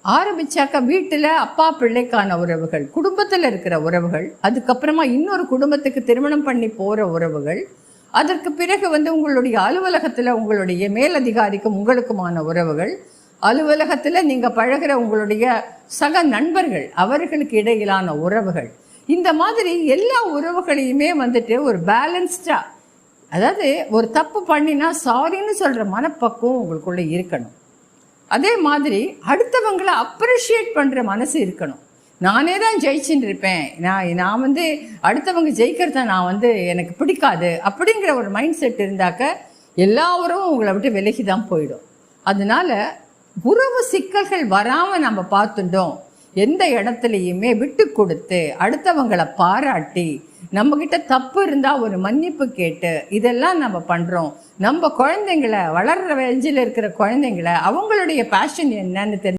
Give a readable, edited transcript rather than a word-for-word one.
ஆரம்பிச்சாக்க வீட்டில் அப்பா பிள்ளைக்கான உறவுகள், குடும்பத்தில் இருக்கிற உறவுகள், அதுக்கப்புறமா இன்னொரு குடும்பத்துக்கு திருமணம் பண்ணி போகிற உறவுகள், அதற்கு பிறகு உங்களுடைய அலுவலகத்தில் உங்களுடைய மேலதிகாரிக்கும் உங்களுக்குமான உறவுகள், அலுவலகத்தில் நீங்கள் பழகிற உங்களுடைய சக நண்பர்கள் அவர்களுக்கு இடையிலான உறவுகள், இந்த மாதிரி எல்லா உறவுகளையுமே ஒரு பேலன்ஸ்டாக, அதாவது ஒரு தப்பு பண்ணினா சாரின்னு சொல்கிற மனப்பக்குவம் உங்களுக்குள்ளே இருக்கணும். அதே மாதிரி அடுத்தவங்களை அப்ரிஷியேட் பண்ணுற மனசு இருக்கணும். நானே தான் ஜெயிச்சுட்டு இருப்பேன், நான் அடுத்தவங்க ஜெயிக்கிறத நான் எனக்கு பிடிக்காது அப்படிங்கிற ஒரு மைண்ட் செட் இருந்தாக்க எல்லா உறவும் உங்களை விட்டு விலகி தான் போயிடும். அதனால உறவு சிக்கல்கள் வராமல் நம்ம பார்த்துட்டோம், எந்த இடத்துலையுமே விட்டு கொடுத்து அடுத்தவங்களை பாராட்டி நம்மக்கிட்ட தப்பு இருந்தால் ஒரு மன்னிப்பு கேட்டு இதெல்லாம் நம்ம பண்ணுறோம். நம்ம குழந்தைங்களை, வளர்கிற வயசில் இருக்கிற குழந்தைங்களை அவங்களுடைய பேஷன் என்னன்னு தெரிஞ்சு